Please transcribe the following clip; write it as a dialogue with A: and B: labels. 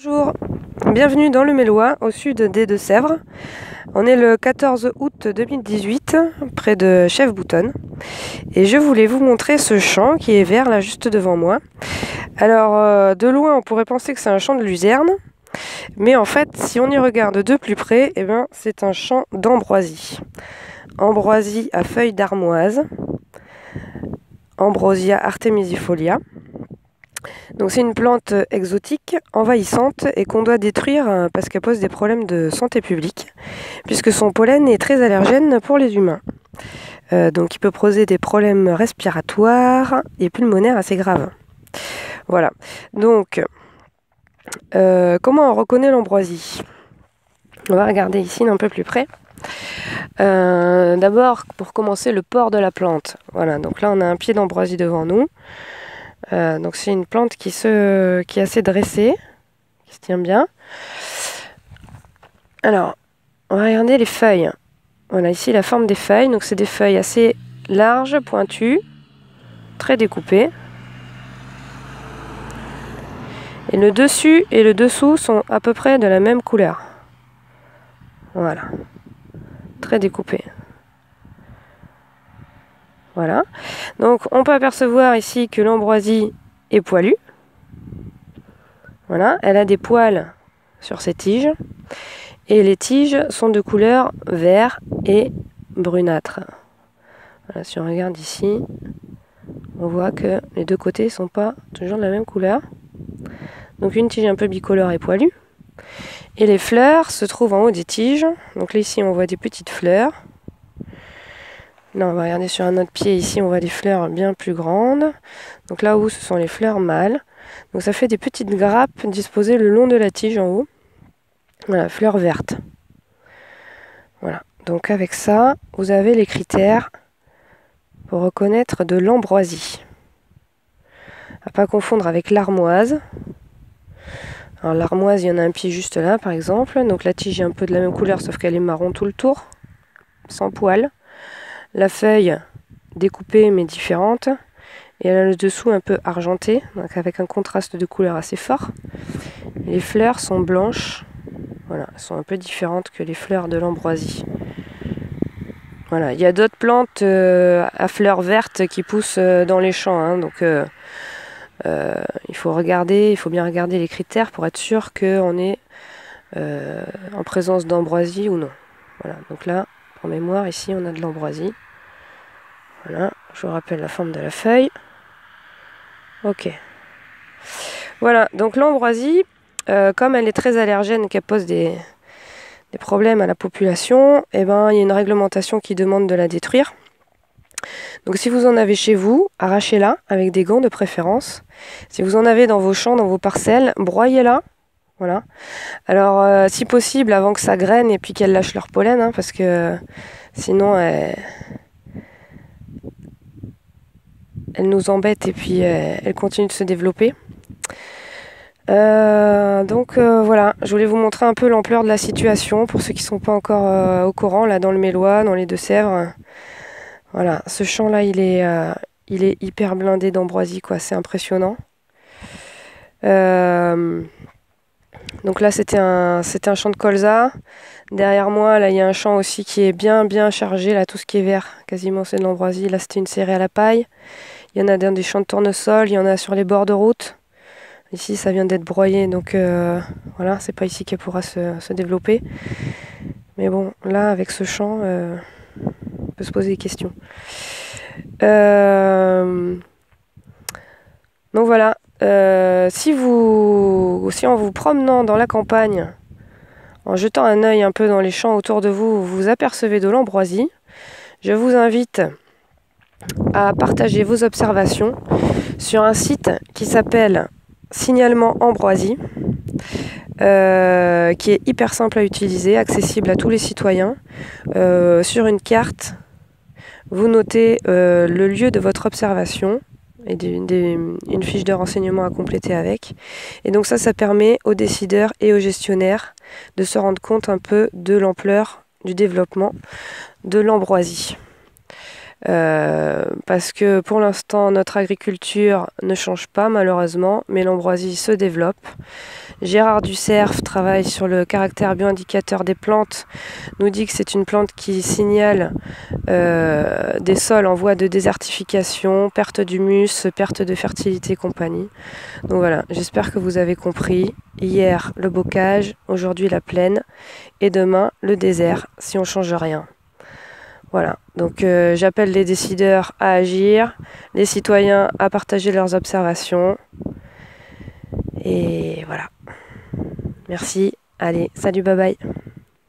A: Bonjour, bienvenue dans le Mélois, au sud des Deux-Sèvres. On est le 14 août 2018, près de Chefboutonne. Et je voulais vous montrer ce champ qui est vert là juste devant moi. Alors de loin on pourrait penser que c'est un champ de luzerne. Mais en fait si on y regarde de plus près, eh ben, c'est un champ d'ambroisie. Ambroisie à feuilles d'armoise. Ambrosia artemisifolia. Donc c'est une plante exotique, envahissante et qu'on doit détruire parce qu'elle pose des problèmes de santé publique, puisque son pollen est très allergène pour les humains. Donc il peut poser des problèmes respiratoires et pulmonaires assez graves. Voilà. Donc comment on reconnaît l'ambroisie? On va regarder ici d'un peu plus près. D'abord, pour commencer, le port de la plante. Voilà, donc là on a un pied d'ambroisie devant nous. Donc c'est une plante qui est assez dressée, qui se tient bien. Alors, on va regarder les feuilles. Voilà, ici la forme des feuilles. Donc c'est des feuilles assez larges, pointues, très découpées. Et le dessus et le dessous sont à peu près de la même couleur. Voilà, très découpées. Voilà, donc on peut apercevoir ici que l'ambroisie est poilue. Voilà, elle a des poils sur ses tiges. Et les tiges sont de couleur vert et brunâtre. Voilà, si on regarde ici, on voit que les deux côtés ne sont pas toujours de la même couleur. Donc une tige un peu bicolore et poilue. Et les fleurs se trouvent en haut des tiges. Donc là ici on voit des petites fleurs. Là, on va regarder sur un autre pied. Ici, on voit des fleurs bien plus grandes. Donc là-haut, ce sont les fleurs mâles. Donc ça fait des petites grappes disposées le long de la tige en haut. Voilà, fleurs vertes. Voilà. Donc avec ça, vous avez les critères pour reconnaître de l'ambroisie. À pas confondre avec l'armoise. Alors l'armoise, il y en a un pied juste là, par exemple. Donc la tige est un peu de la même couleur, sauf qu'elle est marron tout le tour, sans poils. La feuille découpée mais différente. Et elle a le dessous un peu argenté, donc avec un contraste de couleur assez fort. Les fleurs sont blanches. Voilà, elles sont un peu différentes que les fleurs de l'ambroisie. Voilà, il y a d'autres plantes à fleurs vertes qui poussent dans les champs. Hein, donc il faut bien regarder les critères pour être sûr qu'on est en présence d'ambroisie ou non. Voilà, donc là, pour mémoire, ici on a de l'ambroisie. Voilà, je vous rappelle la forme de la feuille. Ok. Voilà, donc l'ambroisie, comme elle est très allergène, qu'elle pose des problèmes à la population, eh ben, il y a une réglementation qui demande de la détruire. Donc si vous en avez chez vous, arrachez-la avec des gants de préférence. Si vous en avez dans vos champs, dans vos parcelles, broyez-la. Voilà. Alors, si possible, avant que ça graine et puis qu'elle lâche leur pollen, hein, parce que sinon, elle nous embête et puis elle continue de se développer. Voilà, je voulais vous montrer un peu l'ampleur de la situation pour ceux qui ne sont pas encore au courant, là dans le Mélois, dans les Deux-Sèvres. Voilà, ce champ-là, il est hyper blindé d'ambroisie, quoi, c'est impressionnant. Donc là, c'était un champ de colza. Derrière moi, là, il y a un champ aussi qui est bien chargé, là, tout ce qui est vert, quasiment c'est de l'ambroisie. Là, c'était une serrée à la paille. Il y en a dans des champs de tournesol, il y en a sur les bords de route. Ici, ça vient d'être broyé, donc voilà, c'est pas ici qu'elle pourra se développer. Mais bon, là, avec ce champ, on peut se poser des questions. Donc voilà, si en vous promenant dans la campagne, en jetant un œil un peu dans les champs autour de vous, vous apercevez de l'ambroisie, je vous invite à partager vos observations sur un site qui s'appelle Signalement Ambroisie, qui est hyper simple à utiliser, accessible à tous les citoyens. Sur une carte, vous notez le lieu de votre observation et une fiche de renseignement à compléter avec. Et donc ça permet aux décideurs et aux gestionnaires de se rendre compte un peu de l'ampleur du développement de l'ambroisie. Parce que pour l'instant, notre agriculture ne change pas malheureusement, mais l'ambroisie se développe. Gérard Ducerf travaille sur le caractère bioindicateur des plantes, nous dit que c'est une plante qui signale des sols en voie de désertification, perte d'humus, perte de fertilité et compagnie. Donc voilà, j'espère que vous avez compris. Hier, le bocage, aujourd'hui la plaine et demain, le désert, si on ne change rien. Voilà, donc j'appelle les décideurs à agir, les citoyens à partager leurs observations. Et voilà. Merci. Allez, salut, bye bye.